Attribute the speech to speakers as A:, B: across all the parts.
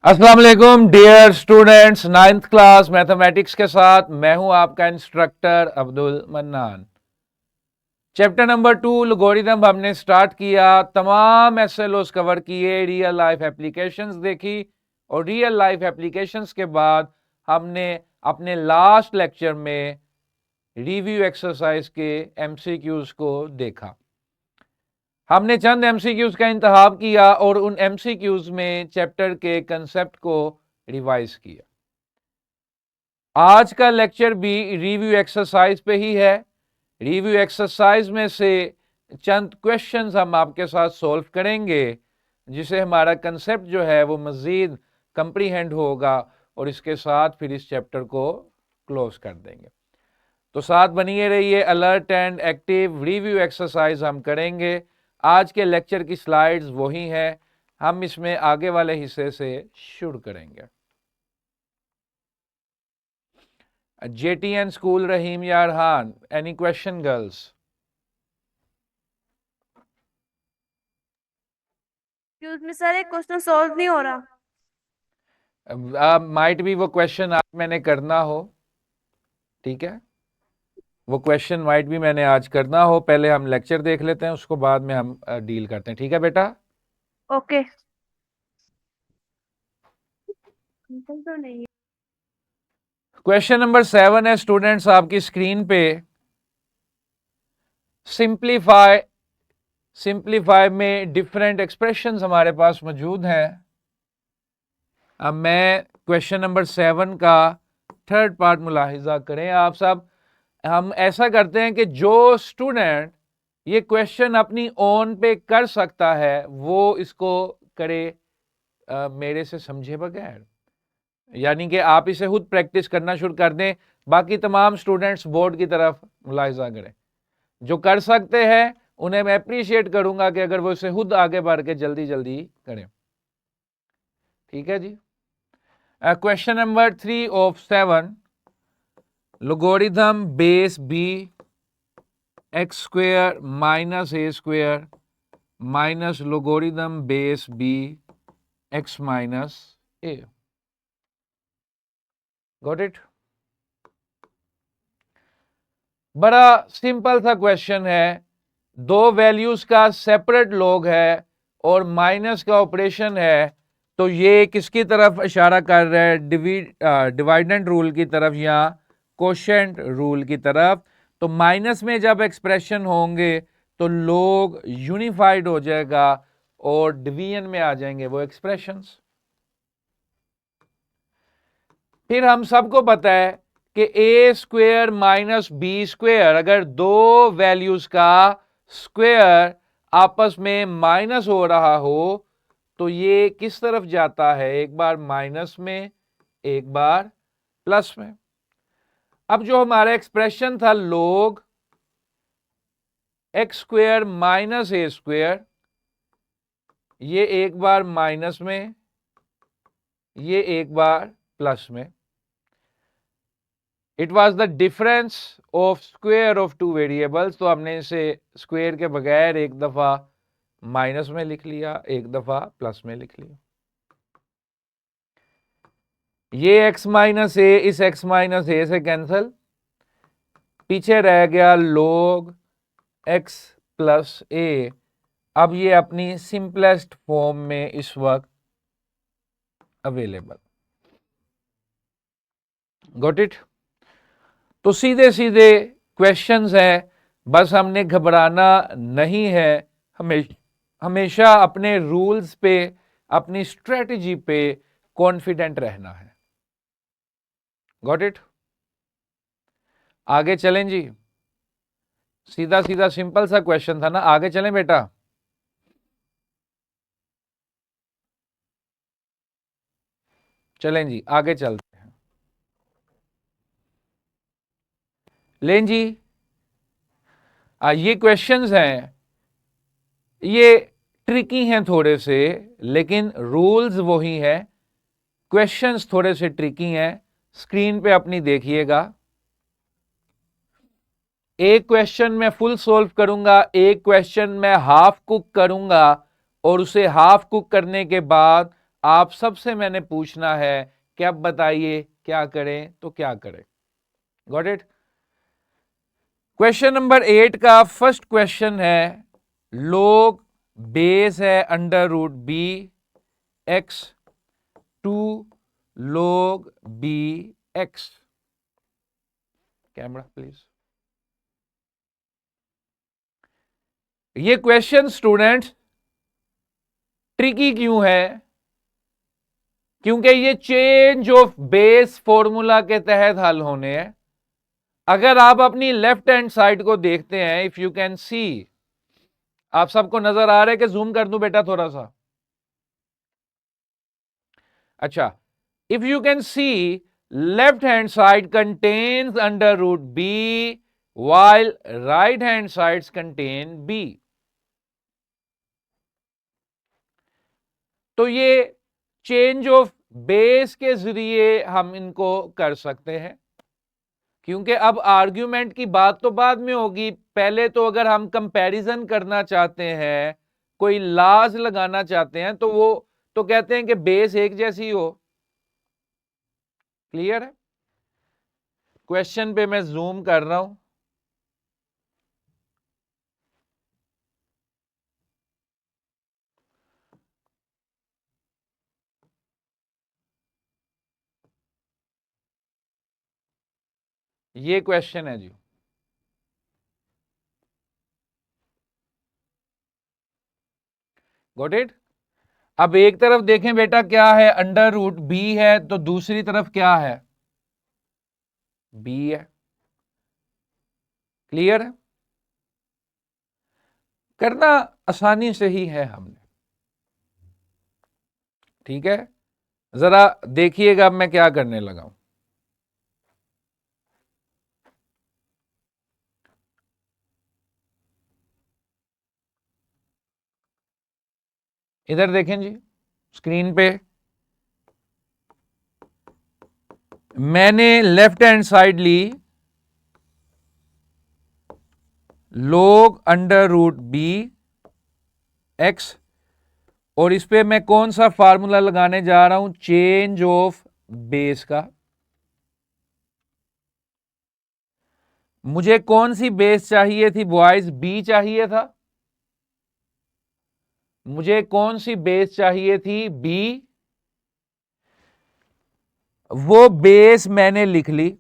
A: अस्सलाम वालेकुम dear students, ninth class mathematics के साथ मैं हूं आपका instructor Abdul Mannan. Chapter number 2 logarithm हमने स्टार्ट किया। तमाम एसएलओस कवर किए, रियल लाइफ एप्लीकेशंस देखी और रियल लाइफ एप्लीकेशंस के बाद हमने अपने लास्ट लेक्चर में रिव्यू एक्सरसाइज के एमसीक्यूज को देखा। हमने चंद एमसीक्यूज का इंतखाब किया और उन एमसीक्यूज में चैप्टर के कंसेप्ट को रिवाइज किया। आज का लेक्चर भी रिव्यू एक्सरसाइज पे ही है। रिव्यू एक्सरसाइज में से चंद क्वेश्चंस हम आपके साथ सॉल्व करेंगे, जिसे हमारा कंसेप्ट जो है वो मजीद कंप्रीहेंड होगा और इसके साथ फिर इस चैप्टर को क्लोज कर देंगे। तो साथ बनिए रहिए, alert and active. Review exercise हम करेंगे। आज के लेक्चर की स्लाइड्स वही हैं, हम इसमें आगे वाले हिस्से से शुरू करेंगे। JTN school Rahim Yarhan, any question girls?
B: Excuse me sir, एक क्वेश्चन सॉल्व नहीं हो रहा।
A: माइट भी वो क्वेश्चन आज मैंने करना हो, ठीक है, वो क्वेश्चन माइट भी मैंने आज करना हो। पहले हम लेक्चर देख लेते हैं, उसको बाद में हम डील करते हैं, ठीक है बेटा?
B: ओके। तो नहीं।
A: क्वेश्चन नंबर 7 है स्टूडेंट्स आपकी स्क्रीन पे। सिंप्लीफाई में डिफरेंट एक्सप्रेशंस हमारे पास मौजूद हैं। अब मैं क्वेश्चन नंबर 7 का थर्ड पार्ट मुलाहिजा करें आप सब। हम ऐसा करते हैं कि जो स्टूडेंट ये क्वेश्चन अपनी ओन पे कर सकता है वो इसको करे, मेरे से समझे बगैर। यानी कि आप इसे खुद प्रैक्टिस करना शुरू कर दें। बाकी तमाम स्टूडेंट्स बोर्ड की तरफ मुलाहिजा करें। जो कर सकते हैं उन्हें मैं अप्रिशिएट करूंगा कि अगर वो इसे खुद आगे बढ़ के जल्दी जल्दी करें, ठीक है जी। Question number 3 of 7, logarithm base B X square minus A square minus logarithm base B X minus A. Got it? बड़ा सिंपल सा क्वेश्चन है। दो वैल्यूज का सेपरेट लॉग है और माइनस का ऑपरेशन है, तो ये किसकी तरफ इशारा कर रहा है? डिवाइडेंड रूल की तरफ या कोशेंट रूल की तरफ। तो माइनस में जब एक्सप्रेशन होंगे तो लॉग यूनिफाइड हो जाएगा और डिवीजन में आ जाएंगे वो एक्सप्रेशंस। फिर हम सबको पता है कि ए स्क्वेयर माइनस बी स्क्वेयर, अगर दो वैल्यूज का स्क्वेयर आपस में माइनस हो रहा हो तो ये किस तरफ जाता है? एक बार माइनस में, एक बार प्लस में। अब जो हमारा एक्सप्रेशन था log x square minus A square, ये एक बार माइनस में, ये एक बार प्लस में। It was the difference of square of two variables, तो हमने इसे स्क्वेयर के बगैर एक दफा माइनस में लिख लिया, एक दफा प्लस में लिख लिया। ये x माइनस ए इस x माइनस ए से कैंसल, पीछे रह गया log x प्लस ए। अब ये अपनी सिंपलेस्ट फॉर्म में इस वक्त अवेलेबल। Got it? तो सीधे सीधे क्वेश्चंस हैं, बस हमने घबराना नहीं है। हमेशा अपने रूल्स पे, अपनी स्ट्रेटजी पे कॉन्फिडेंट रहना है। Got it? आगे चलें जी। सीधा सीधा सिंपल सा क्वेश्चन था ना, आगे चलें बेटा। चलें जी, आगे चलते हैं। लें जी, ये क्वेश्चंस हैं, ये ट्रिकी हैं थोड़े से, लेकिन रूल्स वही हैं। क्वेश्चंस थोड़े से ट्रिकी हैं। स्क्रीन पे अपनी देखिएगा। एक क्वेश्चन मैं फुल सॉल्व करूंगा, एक क्वेश्चन मैं हाफ कुक करूंगा और उसे हाफ कुक करने के बाद आप सबसे मैंने पूछना है कि अब बताइए क्या करें तो क्या करें। Got it. क्वेश्चन नंबर 8 का फर्स्ट क्वेश्चन है, लोग बेस है under root b x to log b x. Camera please. ये क्वेश्चन स्टूडेंट्स ट्रिकी क्यों है? क्योंकि ये चेंज ऑफ बेस फॉर्मूला के तहत हल होने हैं। अगर आप अपनी लेफ्ट हैंड साइड को देखते हैं, इफ यू कैन सी, आप सबको नजर आ रहा है कि जूम कर दूं बेटा थोड़ा सा? अच्छा, if you can see, left hand side contains under root b while right hand sides contain b। तो ये चेंज ऑफ बेस के जरिए हम इनको कर सकते हैं, क्योंकि अब आर्ग्यूमेंट की बात तो बाद में होगी। पहले तो अगर हम कंपैरिजन करना चाहते हैं, कोई लाज लगाना चाहते हैं, तो वो तो कहते हैं कि बेस एक जैसी हो। क्लियर है? क्वेश्चन पे मैं जूम कर रहा हूं। ये क्वेश्चन है जी। Got it. अब एक तरफ देखें बेटा क्या है, अंडर रूट बी है, तो दूसरी तरफ क्या है? बी है। क्लियर है? करना आसानी से ही है हमने। ठीक है, जरा देखिएगा अब मैं क्या करने लगा हूं। इधर देखें जी स्क्रीन पे, मैंने लेफ्ट हैंड साइड ली log under root b x, और इस पे मैं कौन सा फार्मूला लगाने जा रहा हूं? चेंज ऑफ बेस का। मुझे कौन सी बेस चाहिए थी बॉयज? बी चाहिए था। मुझे कौन सी बेस चाहिए थी? बी। वो बेस मैंने लिख ली।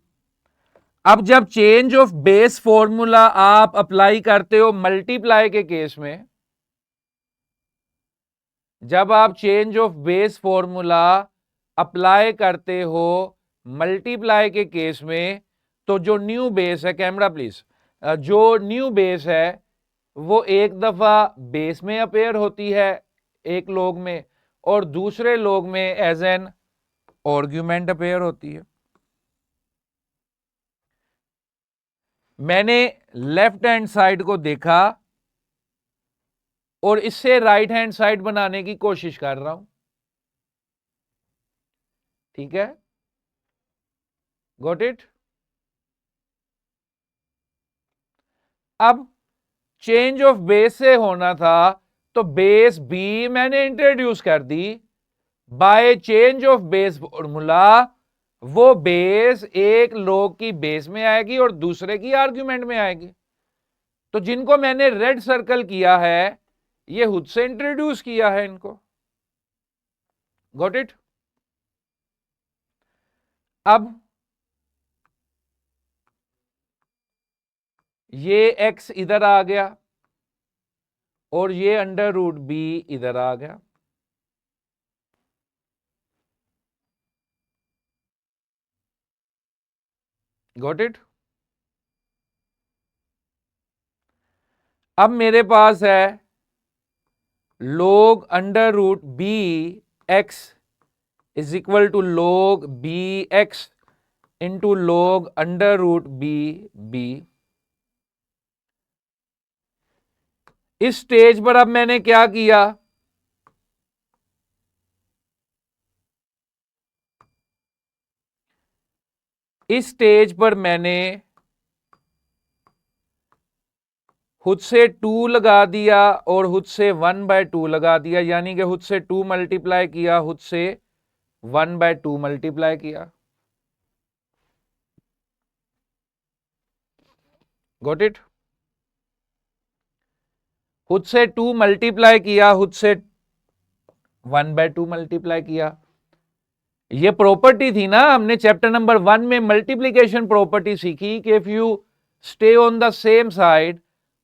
A: अब जब चेंज ऑफ बेस फॉर्मूला आप अप्लाई करते हो मल्टीप्लाई के केस में, जब आप change of base formula apply करते हो मल्टीप्लाई के केस में, तो जो न्यू बेस है, कैमरा प्लीज, जो न्यू बेस है वो एक दफा बेस में अपेयर होती है एक लोग में, और दूसरे लोग में एज एन आर्ग्यूमेंट अपेयर होती है। मैंने लेफ्ट हैंड साइड को देखा और इससे राइट हैंड साइड बनाने की कोशिश कर रहा हूं। ठीक है, गॉट इट। अब चेंज ऑफ बेस से होना था, तो बेस बी मैंने इंट्रोड्यूस कर दी। By change of base formula वो बेस एक लोग की बेस में आएगी और दूसरे की आर्ग्यूमेंट में आएगी। तो जिनको मैंने रेड सर्कल किया है, ये खुद से इंट्रोड्यूस किया है इनको। Got it. अब ये x इधर आ गया और ये अंडर रूट बी इधर आ गया। Got it. अब मेरे पास है log under root b x is equal to log b x into log under root B b. इस स्टेज पर अब मैंने क्या किया? इस स्टेज पर मैंने खुद से 2 लगा दिया और खुद से 1/2 लगा दिया, यानी कि खुद से 2 मल्टीप्लाई किया, खुद से 1/2 मल्टीप्लाई किया। Got it? खुद से 2 मल्टीप्लाई किया, खुद से 1/2 मल्टीप्लाई किया। ये प्रॉपर्टी थी ना, हमने चैप्टर नंबर 1 में मल्टीप्लीकेशन प्रॉपर्टी सीखी कि if you stay on the same side,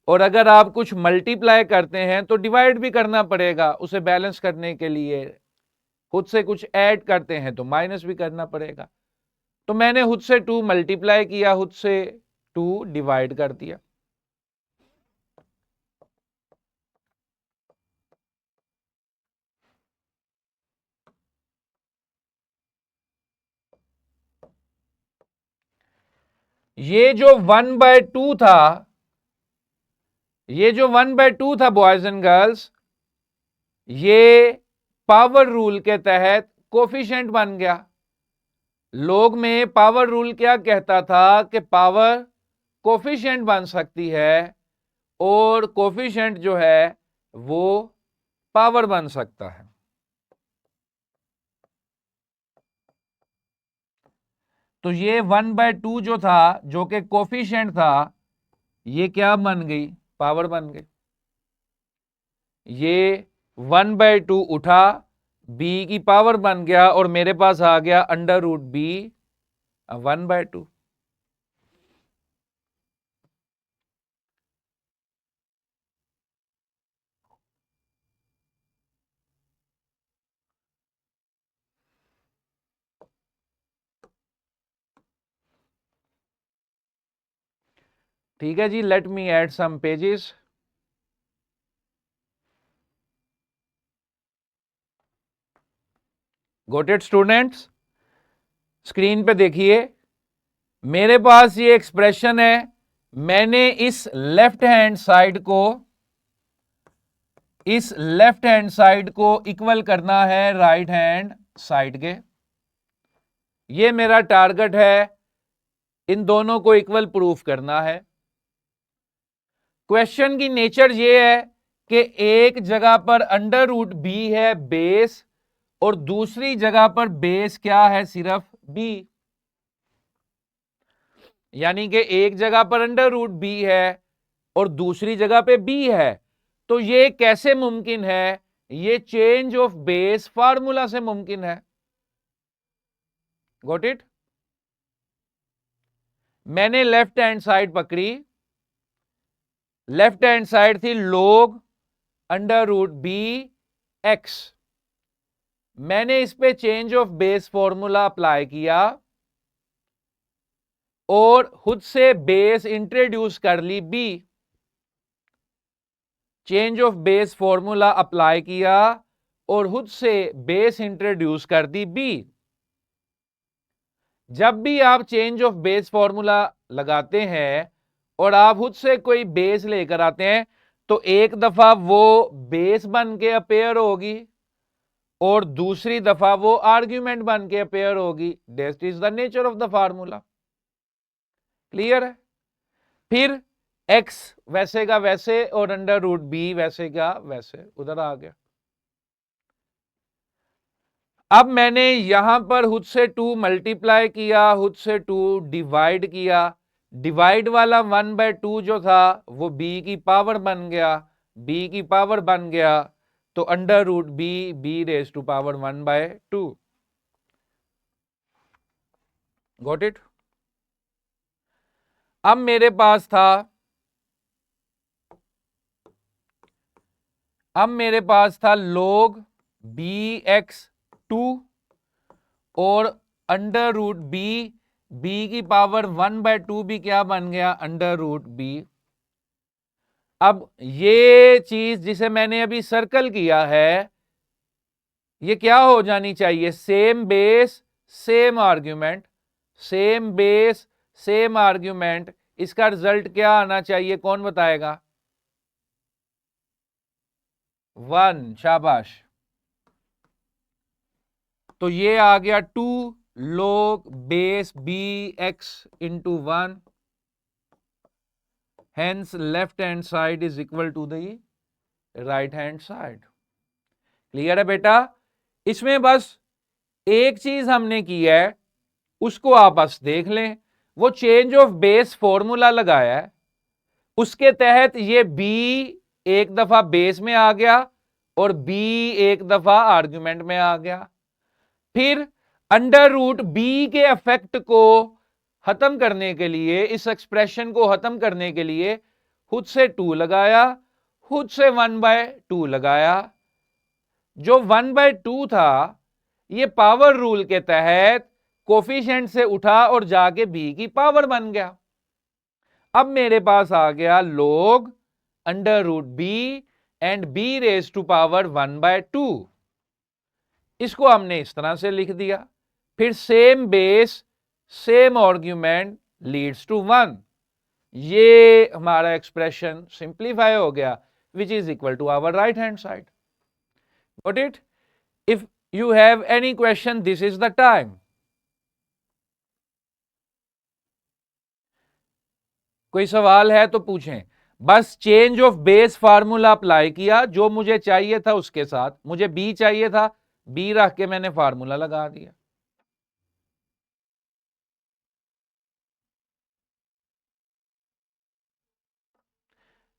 A: और अगर आप कुछ मल्टीप्लाई करते हैं तो डिवाइड भी करना पड़ेगा उसे बैलेंस करने के लिए। खुद से कुछ ऐड करते हैं तो माइनस भी करना पड़ेगा। तो मैंने खुद से 2 मल्टीप्लाई किया, खुद से 2 डिवाइड कर दिया। ये जो 1/2 था, ये जो 1/2 था बॉयज एंड गर्ल्स, ये पावर रूल के तहत कोफिशिएंट बन गया। लोग में पावर रूल क्या कहता था कि पावर कोफिशिएंट बन सकती है, और कोफिशिएंट जो है वो पावर बन सकता है। तो ये 1/2 जो था, जो कि कोफिशिएंट था, ये क्या बन गई? पावर बन गई। ये 1/2 उठा, b की पावर बन गया, और मेरे पास आ गया √b 1/2। ठीक है जी, let me add some pages. Got it students? Screen पे देखिए, मेरे पास ये एक्सप्रेशन है। मैंने इस लेफ्ट हैंड साइड को इक्वल करना है राइट हैंड साइड के। ये मेरा टारगेट है, इन दोनों को इक्वल प्रूफ करना है। क्वेश्चन की नेचर ये है कि एक जगह पर √b है बेस, और दूसरी जगह पर बेस क्या है? सिर्फ b। यानी कि एक जगह पर √b है और दूसरी जगह पे b है। तो ये कैसे मुमकिन है? ये चेंज ऑफ बेस फार्मूला से मुमकिन है। Got it? मैंने लेफ्ट हैंड साइड पकड़ी, लेफ्ट हैंड साइड थी log √b x। मैंने इस पे change of base formula apply किया और खुद से बेस इंट्रोड्यूस कर ली b। Change of base formula apply किया और खुद से बेस इंट्रोड्यूस कर दी b। जब भी आप चेंज ऑफ बेस फॉर्मूला लगाते हैं और आप खुद से कोई बेस लेकर आते हैं, तो एक दफा वो बेस बन के अपेयर होगी और दूसरी दफा वो आर्ग्यूमेंट बन के अपेयर होगी। That is the nature of the formula. Clear है? फिर x वैसे का वैसे और √b वैसे का वैसे उधर आ गया। अब मैंने यहां पर खुद से 2 मल्टीप्लाई किया, खुद से 2 डिवाइड किया। डिवाइड वाला 1/2 जो था वो b की पावर बन गया, b की पावर बन गया, तो √b b⁻² 1/2। Got it? अब मेरे पास था log bx2 और √b b की पावर 1/2 भी क्या बन गया? √b। अब ये चीज जिसे मैंने अभी सर्कल किया है, ये क्या हो जानी चाहिए? Same base same argument, same base same argument. इसका रिजल्ट क्या आना चाहिए? कौन बताएगा? 1। शाबाश। तो ये आ गया 2 log base b x into 1 hence left hand side is equal to the right hand side. Clear है बेटा? इसमें बस एक चीज हमने की है, उसको आप बस देख लें, वो चेंज ऑफ बेस फॉर्मूला लगाया है, उसके तहत ये b एक दफा बेस में आ गया और b एक दफा आर्गुमेंट में आ गया। फिर अंडर रूट b के इफेक्ट को खत्म करने के लिए, इस एक्सप्रेशन को खत्म करने के लिए खुद से 2 लगाया, खुद से 1/2 लगाया। जो 1/2 था ये पावर रूल के तहत कोफिशिएंट से उठा और जाके b की पावर बन गया। अब मेरे पास आ गया log under root b and b raise to power 1/2। इसको हमने इस तरह से लिख दिया। फिर same base same argument leads to 1। ये हमारा एक्सप्रेशन सिंप्लीफाई हो गया, which is equal to our right hand side. Got it? If you have any question, this is the time. कोई सवाल है तो पूछें। बस change of base formula apply किया, जो मुझे चाहिए था उसके साथ, मुझे बी चाहिए था, बी रख के मैंने फार्मूला लगा दिया।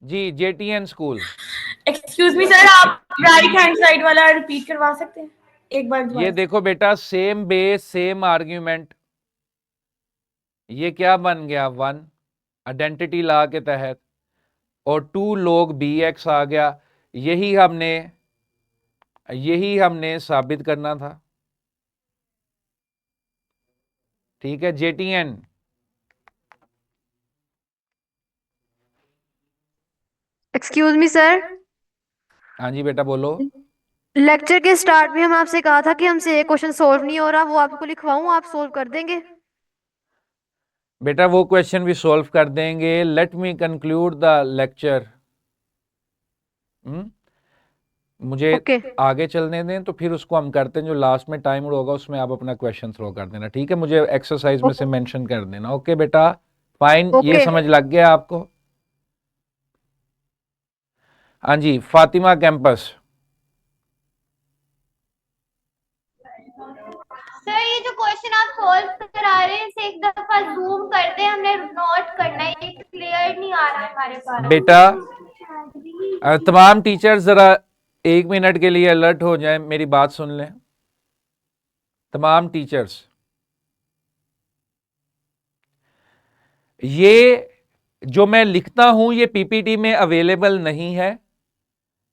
A: जी, जेटीएन स्कूल।
C: एक्सक्यूज मी सर, आप राइट हैंड साइड वाला रिपीट करवा सकते हैं एक बार दोबारा?
A: ये देखो बेटा, सेम बेस सेम आर्ग्यूमेंट, ये क्या बन गया 1 आइडेंटिटी लॉ के तहत, और 2 log bx आ गया। यही हमने साबित करना था। ठीक है जेटीएन।
B: एक्सक्यूज मी सर,
A: हाँ जी बेटा बोलो।
B: लेक्चर के स्टार्ट में हम आपसे कहा था कि हमसे एक क्वेश्चन सॉल्व नहीं हो रहा, वो आपको लिखवाऊं, आप सॉल्व कर देंगे?
A: बेटा वो क्वेश्चन भी सॉल्व कर देंगे। Late me conclude the lecture. मुझे
B: ओके।
A: आगे चलने दें, तो फिर उसको हम करते हैं, जो लास्ट में टाइम होगा उसमें आप अपना क्वेश्चन थ्रो कर देना। ठीक है, मुझे एक्सरसाइज में से मेंशन कर देना। ओके बेटा, फाइन। ये
B: ओके।
A: समझ लग गया आपको? हाँ जी, फातिमा कैंपस।
D: सर ये जो क्वेश्चन आप सॉल्व करा रहे हैं इसे एक दफा जूम कर दे, हमने नोट करना है, ये क्लियर नहीं आ रहा हमारे पास।
A: बेटा तमाम टीचर्स जरा 1 मिनट के लिए अलर्ट हो जाएं, मेरी बात सुन लें। तमाम टीचर्स, ये जो मैं लिखता हूं ये पीपीटी में अवेलेबल नहीं है,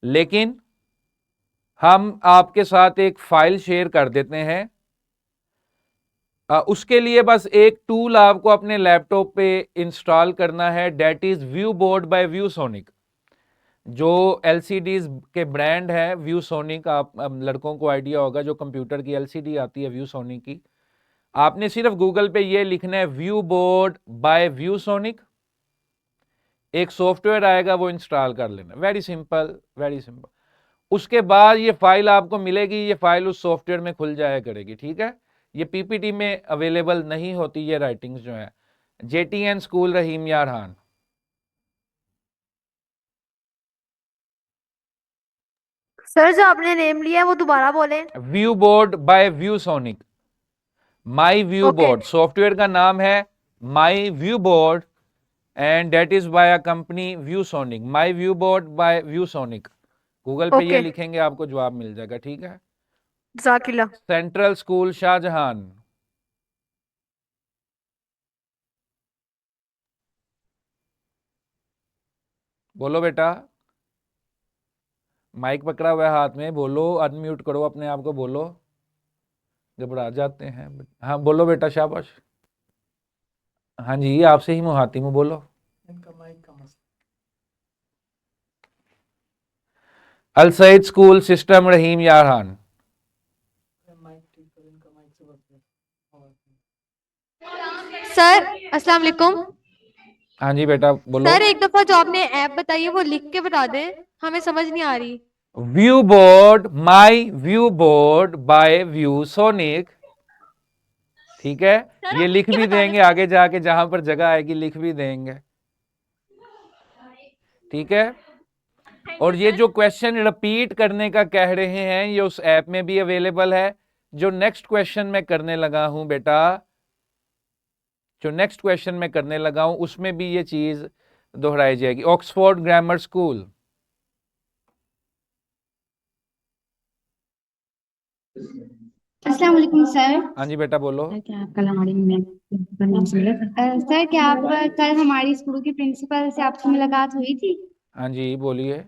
A: लेकिन हम आपके साथ एक फाइल शेयर कर देते हैं। उसके लिए बस एक टूल आपको अपने लैपटॉप पे इंस्टॉल करना है, that is view board by ViewSonic. जो एलसीडीज के ब्रांड है व्यूसोनिक, आप लड़कों को आइडिया होगा, जो कंप्यूटर की एलसीडी आती है व्यूसोनिक की, आपने सिर्फ गूगल पे ये लिखना है व्यू बोर्ड बाय व्यूसोनिक, एक सॉफ्टवेयर आएगा वो इंस्टॉल कर लेना। Very simple, very simple. उसके बाद ये फाइल आपको मिलेगी, ये फाइल उस सॉफ्टवेयर में खुल जाया करेगी। ठीक है, ये पीपीटी में अवेलेबल नहीं होती ये राइटिंग्स जो है। जेटीएन स्कूल रहीम यार खान।
B: सर जो आपने नेम लिया है वो दोबारा बोलें।
A: View board by ViewSonic, my view
B: okay.
A: Board, software का नाम है my view board, and that is by a company ViewSonic. My view board by ViewSonic, Google पे ये
B: ओके।
A: लिखेंगे आपको जवाब मिल जाएगा। ठीक है।
B: जज़ाकिल्लाह।
A: Central school Shahjahan. बोलो बेटा, माइक पकड़ा हुआ है हाथ में, बोलो, अनम्यूट करो अपने आप को, बोलो, घबरा जाते हैं। हाँ बोलो बेटा, शाबाश। हाँ जी, आपसे ही मुहातिम हूँ, बोलो। अल सईद स्कूल सिस्टम रहीम यार खान।
E: सर अस्सलाम वालेकुम।
A: हाँ जी बेटा बोलो।
E: सर एक दफा जो आपने ऐप बताई है वो लिख के बता दें, हमें समझ नहीं आ रही।
A: View board, my view board by ViewSonic. ठीक है,
E: सर
A: ये
E: आप
A: लिख
E: लिख के
A: भी
E: बता
A: देंगे
E: दें।
A: आगे जाके, जहां पर जगह आएगी लिख भी देंगे। ठीक है। और ये जो क्वेश्चन रिपीट करने का कह रहे हैं ये उस ऐप में भी अवेलेबल है। जो नेक्स्ट क्वेश्चन मैं करने लगा हूं बेटा, जो नेक्स्ट क्वेश्चन मैं करने लगा हूं उसमें भी ये चीज दोहराई जाएगी। Oxford grammar school.
F: अस्सलाम वालेकुम सर।
A: हाँ जी बेटा बोलो।
F: क्या आप कल हमारी सर क्या आप कल हमारी स्कूल की प्रिंसिपल से आपकी मुलाकात हुई थी?
A: हाँ जी बोलिए।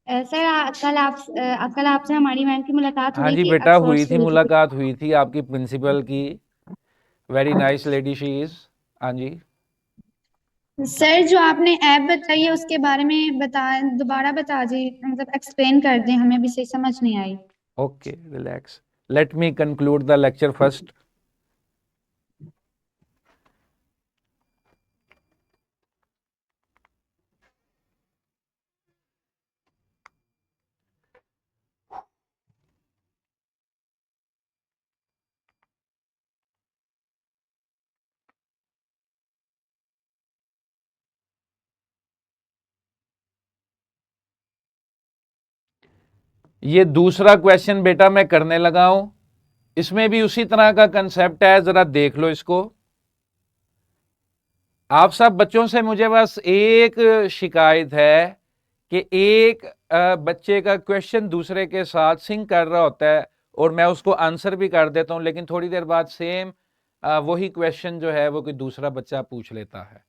F: सर कल आपसे हमारी मैम की मुलाकात
A: हाँ
F: हुई
A: जी
F: थी
A: बेटा
F: ऑक्सफोर्ड
A: हुई थी,
F: स्कूल की।
A: मुलाकात हुई थी आपकी प्रिंसिपल की। Very nice lady she is. हाँ जी।
F: सर जो आपने ऐप बताई है उसके बारे में दोबारा बता जी, मतलब एक्सप्लेन कर दें, हमें भी सही समझ नहीं आई।
A: Okay relax, let me conclude the lecture first. ये दूसरा क्वेश्चन बेटा मैं करने लगा हूं, इसमें भी उसी तरह का कंसेप्ट है, जरा देख लो इसको। आप सब बच्चों से मुझे बस एक शिकायत है कि एक बच्चे का क्वेश्चन दूसरे के साथ सिंक कर रहा होता है और मैं उसको आंसर भी कर देता हूं, लेकिन थोड़ी देर बाद सेम वही क्वेश्चन जो है वो कोई दूसरा बच्चा पूछ लेता है।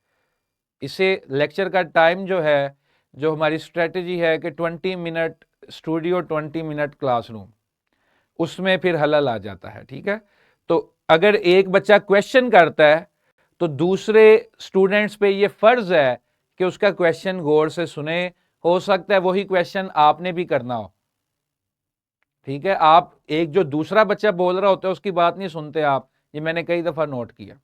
A: इसे लेक्चर का टाइम जो है, जो हमारी स्ट्रेटजी है कि 20 मिनट स्टूडियो 20 मिनट क्लासरूम, उसमें फिर हलल आ जाता है। ठीक है, तो अगर एक बच्चा क्वेश्चन करता है तो दूसरे स्टूडेंट्स पे ये फर्ज है कि उसका क्वेश्चन गौर से सुने। हो सकता है वही क्वेश्चन आपने भी करना हो। ठीक है, आप एक जो दूसरा बच्चा बोल रहा होता है उसकी बात नहीं सुनते आप, ये मैंने कई दफा नोट किया।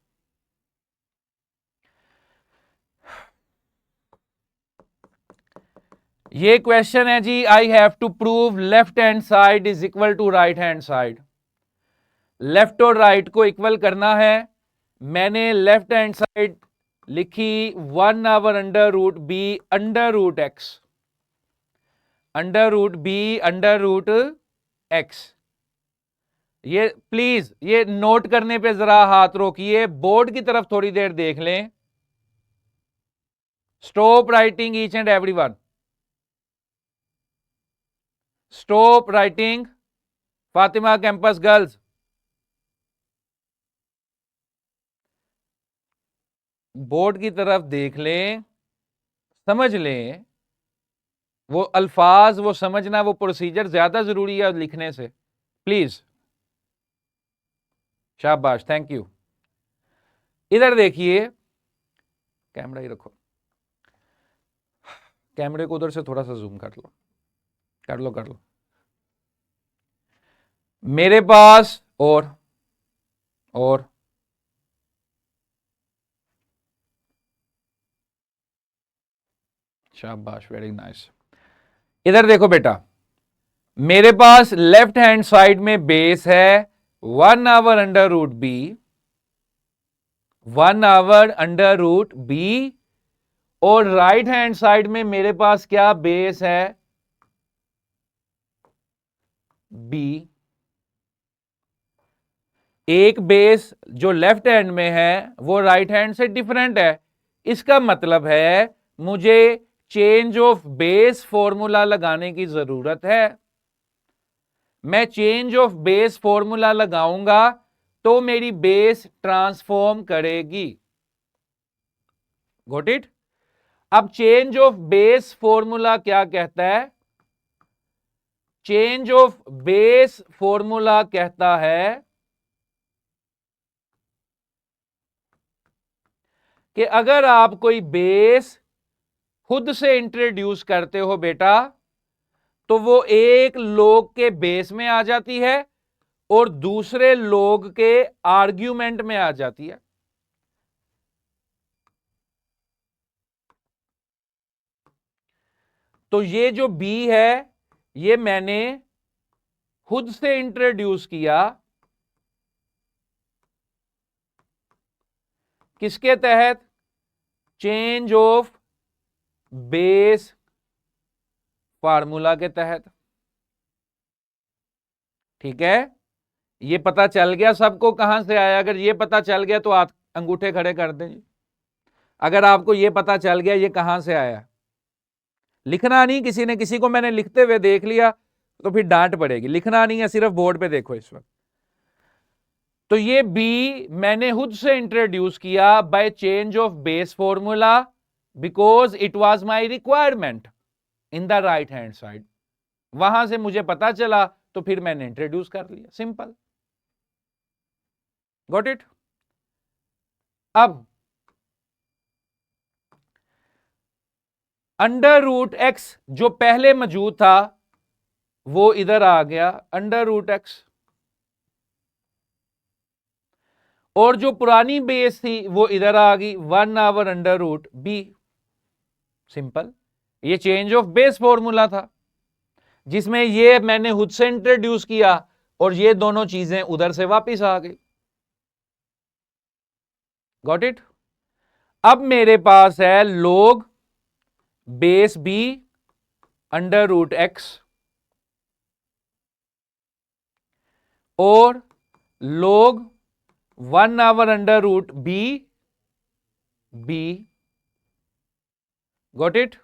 A: ये क्वेश्चन है जी, I have to prove left hand side is equal to right hand side. Left और राइट को इक्वल करना है। मैंने लेफ्ट हैंड साइड लिखी 1/√b √x, √b/√x। ये प्लीज ये नोट करने पे जरा हाथ रोकिए, बोर्ड की तरफ थोड़ी देर देख लें। Stop writing each and everyone, stop writing. Fatima campus girls, board की तरफ देख लें, समझ लें। वो अल्फाज वो समझना, वो प्रोसीजर ज्यादा जरूरी है लिखने से। प्लीज, शाबाश, थैंक यू। इधर देखिए, कैमरा ही रखो, कैमरे को उधर से थोड़ा सा जूम कर लो, कर लो, कर लो। मेरे पास और शाबाश, वेरी नाइस। इधर देखो बेटा, मेरे पास लेफ्ट हैंड साइड में बेस है 1/√b, 1/√b, और राइट हैंड साइड में मेरे पास क्या बेस है, b। एक बेस जो लेफ्ट हैंड में है वो राइट हैंड से डिफरेंट है। इसका मतलब है मुझे चेंज ऑफ बेस फॉर्मूला लगाने की जरूरत है। मैं चेंज ऑफ बेस फॉर्मूला लगाऊंगा तो मेरी बेस ट्रांसफॉर्म करेगी। Got it? अब चेंज ऑफ बेस फॉर्मूला क्या कहता है? चेंज ऑफ बेस फॉर्मूला कहता है कि अगर आप कोई बेस खुद से इंट्रोड्यूस करते हो बेटा, तो वो एक लोग के बेस में आ जाती है और दूसरे लोग के आर्ग्यूमेंट में आ जाती है। तो ये जो बी है ये मैंने खुद से इंट्रोड्यूस किया, किसके तहत? चेंज ऑफ बेस फार्मूला के तहत। ठीक है, ये पता चल गया सबको कहां से आया? अगर ये पता चल गया तो आप अंगूठे खड़े कर दें जी। अगर आपको ये पता चल गया ये कहां से आया, लिखना नहीं, किसी ने किसी को मैंने लिखते हुए देख लिया तो फिर डांट पड़ेगी। लिखना नहीं है, सिर्फ बोर्ड पे देखो इस वक्त। तो ये बी मैंने खुद से इंट्रोड्यूस किया bye change of base formula because it was my requirement in the right hand side. वहां से मुझे पता चला तो फिर मैंने इंट्रोड्यूस कर लिया, सिंपल। Got it? अब अंडर रूट एक्स जो पहले मौजूद था वो इधर आ गया, अंडर रूट एक्स, और जो पुरानी बेस थी वो इधर आ गई 1 अंडर रूट बी। सिंपल। ये चेंज ऑफ बेस फॉर्मूला था जिसमें ये मैंने खुद से इंट्रोड्यूस किया और ये दोनों चीजें उधर से वापस आ गई। Got it? अब मेरे पास है log base B under root X और log 1 under root B B. Got it?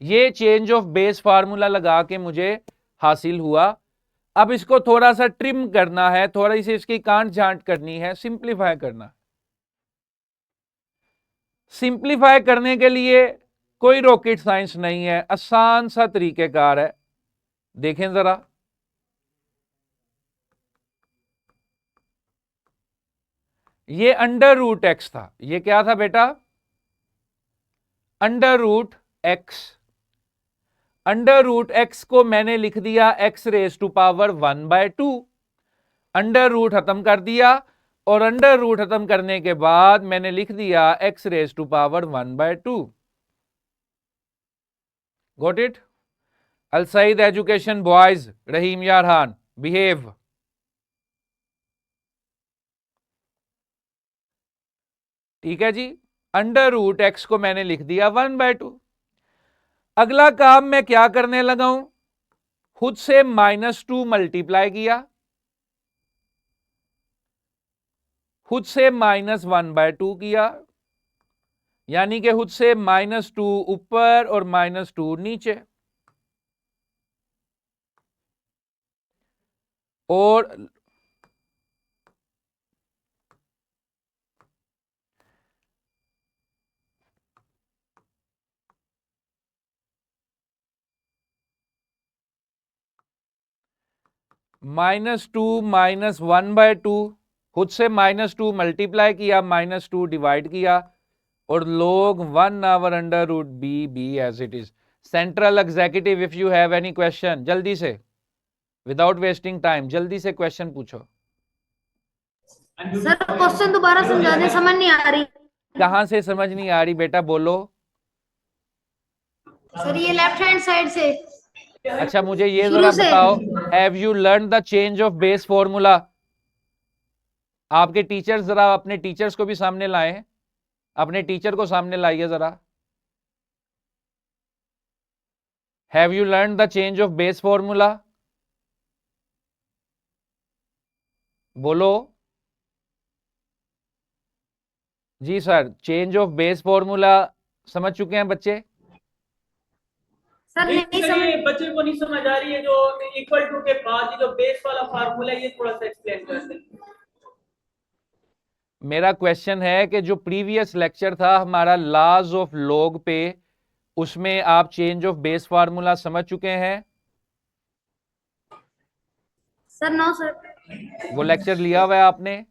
A: ये चेंज ऑफ बेस फार्मूला लगा के मुझे हासिल हुआ। अब इसको थोड़ा सा ट्रिम करना है, थोड़ी सी इसकी काट छांट करनी है, सिंप्लीफाई करना। सिंप्लीफाई करने के लिए कोई रॉकेट साइंस नहीं है, आसान सा तरीकेकार है। देखें जरा, ये अंडर रूट एक्स था, ये क्या था बेटा? Under root X. Under root X को मैंने लिख दिया X raise to power 1/2। Under root खत्म कर दिया और अंडर रूट खत्म करने के बाद मैंने लिख दिया X raise to power 1/2। Got it? Al Saeed education boys, Rahim Yarhan, behave. ठीक है जी, अंडर रूट एक्स को मैंने लिख दिया 1/2। अगला काम मैं क्या करने लगा हूं? खुद से -2 मल्टीप्लाई किया, खुद से -1/2 किया, यानी कि खुद से -2 ऊपर और -2 नीचे, और -2 -1/2, खुद से -2 मल्टीप्लाई किया, -2 डिवाइड किया, और log 1 under root B B as it is. Central executive, if you have any question, जल्दी से, विदाउट वेस्टिंग टाइम, जल्दी से क्वेश्चन पूछो।
C: सर क्वेश्चन दोबारा समझा दें, समझ नहीं आ रही।
A: कहां से समझ नहीं आ रही बेटा, बोलो।
C: सर ये लेफ्ट हैंड साइड से।
A: अच्छा मुझे ये
C: शुरू
A: जरा
C: से।
A: बताओ, have you learn the change of base formula? आपके टीचर्स, जरा अपने टीचर्स को भी सामने लाएं, अपने टीचर को सामने लाइए जरा। Have you learn the change of base formula? बोलो जी sir, change of base formula समझ चुके हैं बच्चे?
C: सर नहीं समझ।
G: ये बच्चे को नहीं समझ आ रही है, जो इक्वल टू के बाद जो बेस वाला फार्मूला है, ये थोड़ा सा एक्सप्लेन कर दें।
A: मेरा क्वेश्चन है कि जो प्रीवियस लेक्चर था हमारा लॉज ऑफ लॉग पे, उसमें आप चेंज ऑफ बेस फार्मूला समझ चुके हैं?
C: Sir no sir.
A: वो लेक्चर लिया हुआ है आपने?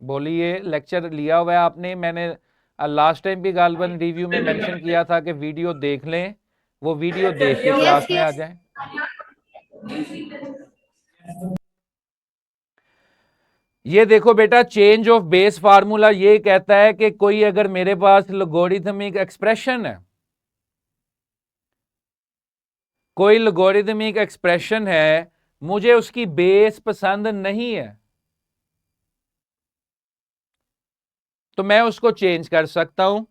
A: बोलिए, लेक्चर लिया हुआ है आपने? मैंने लास्ट टाइम भी गालबन रिव्यू में मेंशन किया था कि वीडियो देख लें, वो वीडियो देख के क्लास में आ जाएं। ये देखो बेटा, चेंज ऑफ बेस फार्मूला ये कहता है कि कोई अगर मेरे पास लोगरिथमिक एक्सप्रेशन है, कोई लोगरिथमिक एक्सप्रेशन है, मुझे उसकी बेस पसंद नहीं है, तो मैं उसको चेंज कर सकता हूं,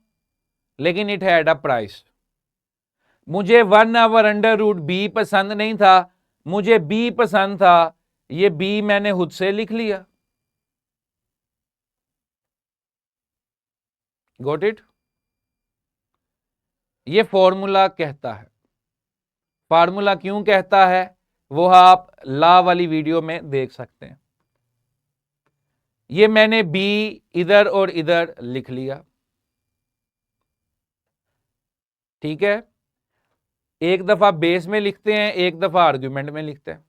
A: लेकिन इट हैड अ प्राइस। मुझे 1/√b पसंद नहीं था, मुझे b पसंद था, ये b मैंने खुद से लिख लिया। Got it? ये फॉर्मूला कहता है। फार्मूला क्यों कहता है वो आप ला वाली वीडियो में देख सकते हैं। ये मैंने b इधर और इधर लिख लिया, ठीक है। एक दफा बेस में लिखते हैं, एक दफा आर्ग्यूमेंट में लिखते हैं।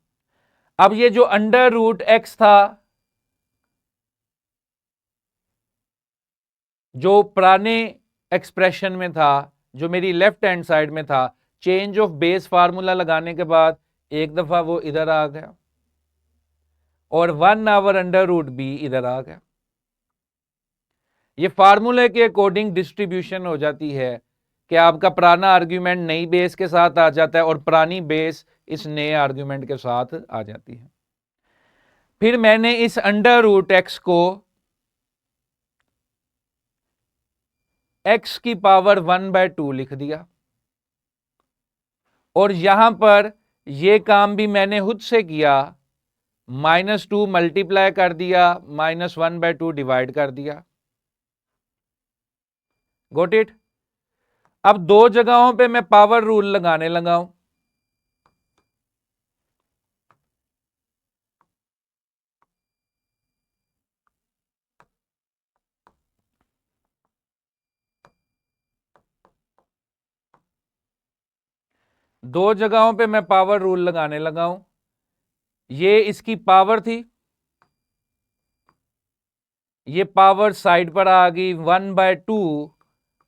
A: अब ये जो √x था, जो पुराने एक्सप्रेशन में था, जो मेरी लेफ्ट हैंड साइड में था, चेंज ऑफ बेस फार्मूला लगाने के बाद एक दफा वो इधर आ गया और 1/√b इधर आ गया। ये फार्मूले के अकॉर्डिंग डिस्ट्रीब्यूशन हो जाती है कि आपका पुराना आर्ग्यूमेंट नई बेस के साथ आ जाता है और पुरानी बेस इस नए आर्ग्यूमेंट के साथ आ जाती है। फिर मैंने इस √x को x की पावर 1/2 लिख दिया और यहां पर यह काम भी मैंने खुद से किया, -2 मल्टीप्लाई कर दिया, -1/2 डिवाइड कर दिया। Got it? अब दो जगहों पे मैं पावर रूल लगाने लगा हूं। दो जगहों पे मैं पावर रूल लगाने लगा हूं। ये इसकी पावर थी, ये पावर साइड पर आ गई 1/2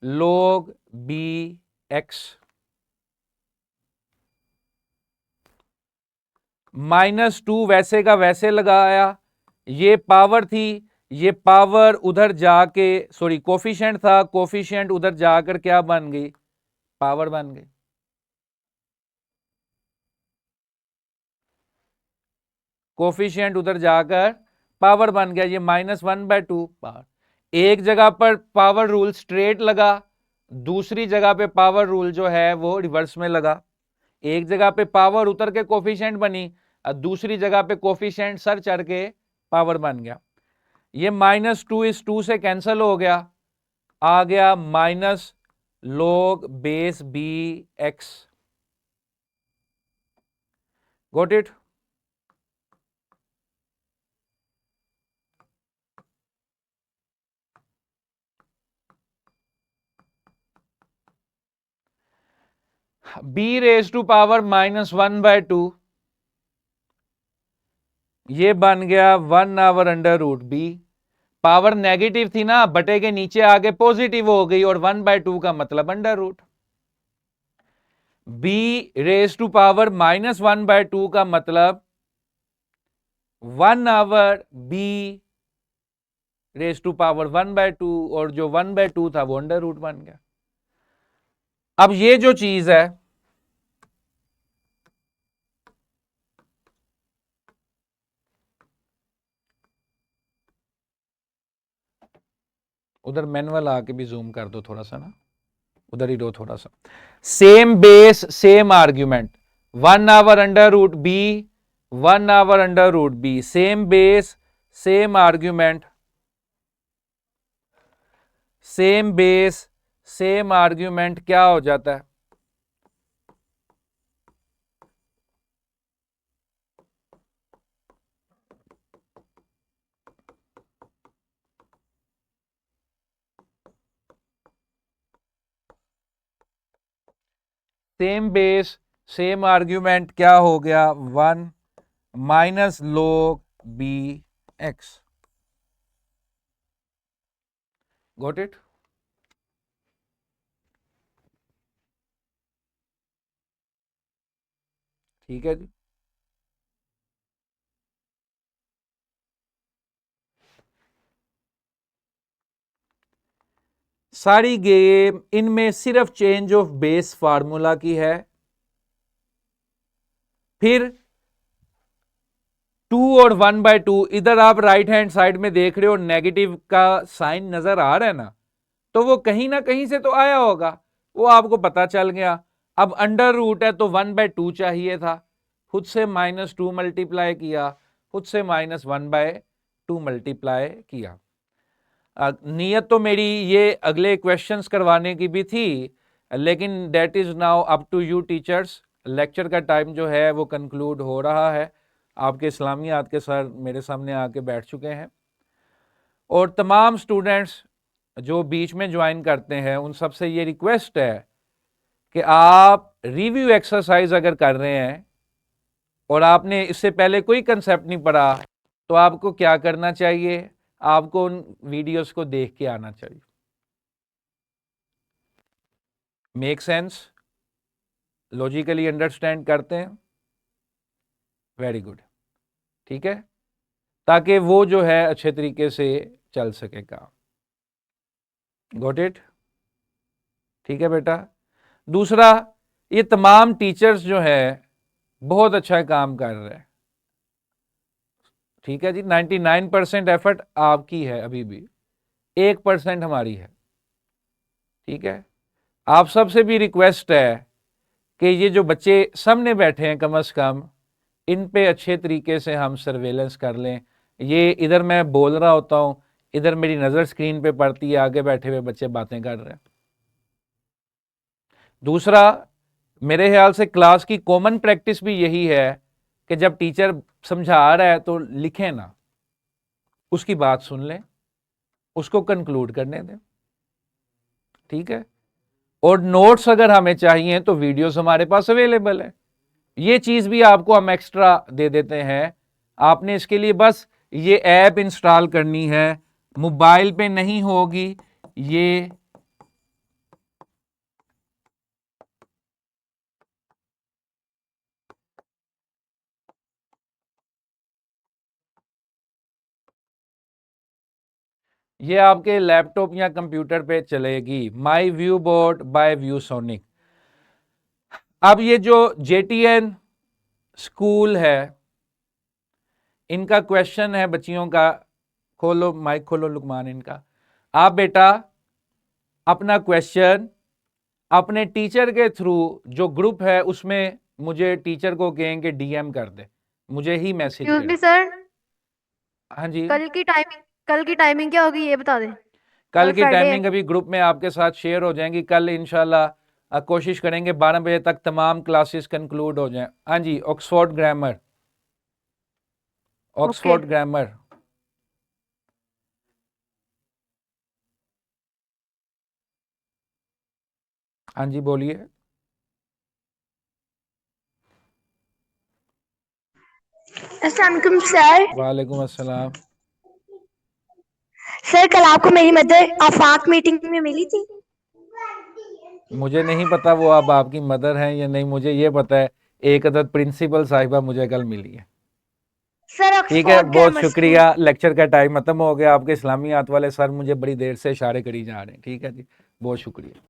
A: log bx, -2 वैसे का वैसे लगाया। ये पावर थी, ये पावर उधर जाके, सॉरी कोफिशिएंट था, कोफिशिएंट उधर जाकर क्या बन गई? पावर बन गई। कोफिशिएंट उधर जाकर पावर बन गया, ये -1/2 पावर। एक जगह पर पावर रूल स्ट्रेट लगा, दूसरी जगह पे पावर रूल जो है वो रिवर्स में लगा। एक जगह पे पावर उतर के कोफिशिएंट बनी और दूसरी जगह पे कोफिशिएंट सर चढ़ के पावर बन गया। ये -2 इस 2 से कैंसिल हो गया, आ गया -log base bx। Got it? b⁻⁻² ये बन गया 1/√b। पावर नेगेटिव थी ना, बटे के नीचे आगे पॉजिटिव हो गई और 1/2 का मतलब √। b⁻⁻² का मतलब 1/b⁻⁻² और जो 1/2 था वो √, बन गया। अब ये जो चीज है, उधर मैनुअल आके भी जूम कर दो थोड़ा सा ना, उधर ही दो थोड़ा सा। Same base same argument, 1/√b 1/√b, same base same argument, same base same argument क्या हो जाता है? सेम बेस सेम आर्ग्यूमेंट क्या हो गया? 1 -log bx। Got it? ठीक है जी। सारी गेम इनमें सिर्फ चेंज ऑफ बेस फार्मूला की है। फिर 2 और 1/2, इधर आप राइट हैंड साइड में देख रहे हो नेगेटिव का साइन नजर आ रहा है ना, तो वो कहीं ना कहीं से तो आया होगा, वो आपको पता चल गया। अब अंडर रूट है तो 1/2 चाहिए था, खुद से -2 मल्टीप्लाई किया, खुद से -1/2 मल्टीप्लाई किया। नीयत तो मेरी ये अगले क्वेश्चंस करवाने की भी थी, लेकिन date is now up to you teachers. Lecture का टाइम जो है वो कंक्लूड हो रहा है। आपके इस्लामियात के सर मेरे सामने आके बैठ चुके हैं, और तमाम स्टूडेंट्स जो बीच में ज्वाइन करते हैं उन सबसे ये रिक्वेस्ट है कि आप रिव्यू एक्सरसाइज अगर कर रहे हैं और आपने इससे पहले कोई कंसेप्ट नहीं पढ़ा, तो आपको क्या करना चाहिए, आपको उन वीडियोस को देख के आना चाहिए। Make sense? लॉजिकली अंडरस्टैंड करते हैं? वेरी गुड, ठीक है, ताकि वो जो है अच्छे तरीके से चल सके काम। Got it? ठीक है बेटा। दूसरा, ये तमाम टीचर्स जो है बहुत अच्छा काम कर रहे हैं, ठीक है जी। 99% एफर्ट आपकी है, अभी भी 1% हमारी है, ठीक है। आप सबसे भी रिक्वेस्ट है कि ये जो बच्चे सामने बैठे हैं कम से कम इन पे अच्छे तरीके से हम सर्वेलेंस कर लें। ये इधर मैं बोल रहा होता हूँ, इधर मेरी नज़र स्क्रीन पे पड़ती है, आगे बैठे हुए बच्चे बातें कर रहे हैं। दूसरा, मेरे ख्याल से क्लास की कॉमन प्रैक्टिस भी यही है कि जब टीचर समझा रहा है तो लिखें ना, उसकी बात सुन लें, उसको कंक्लूड करने दें, ठीक है। और नोट्स अगर हमें चाहिए तो वीडियोस हमारे पास अवेलेबल है, ये चीज़ भी आपको हम एक्स्ट्रा दे देते हैं। आपने इसके लिए बस ये ऐप इंस्टॉल करनी है, मोबाइल पे नहीं होगी ये, ये आपके लैपटॉप या कंप्यूटर पे चलेगी, my view board by ViewSonic. अब ये जो JTN स्कूल है, इनका क्वेश्चन है बच्चियों का, खोलो माइक खोलो लुकमान इनका। आप बेटा अपना क्वेश्चन अपने टीचर के थ्रू, जो ग्रुप है उसमें मुझे टीचर को कहेंगे DM कर दे, मुझे ही मैसेज
B: एक्सक्यूज मी
A: करें।
B: सर,
A: हाँ जी,
B: कल की टाइमिंग क्या होगी ये बता दें।
A: कल की
B: फ्राइडे है।
A: टाइमिंग अभी ग्रुप में आपके साथ शेयर हो जाएंगी। कल इंशाल्लाह कोशिश करेंगे 12 बजे तक तमाम क्लासेस कंक्लूड हो जाएं। हाँ जी, ऑक्सफोर्ड ग्रामर, ऑक्सफोर्ड ग्रामर। हाँ जी बोलिए।
C: अस्सलाम वालेकुम सर।
A: वालेकुम अस्सलाम।
C: सर कल आपको मेरी मदर आफाक मीटिंग में मिली थी।
A: मुझे नहीं पता वो अब आपकी मदर हैं या नहीं, मुझे ये पता है एक अदद प्रिंसिपल साहिबा मुझे कल मिली है।
C: सर
A: ठीक है,
C: ऑक्सफोर्ड
A: बहुत
C: ग्रामर
A: शुक्रिया। लेक्चर का टाइम खत्म हो गया। आपके इस्लामियात वाले सर मुझे बड़ी देर से इशारे करी जा रहे हैं। ठीक है जी, बहुत शुक्रिया।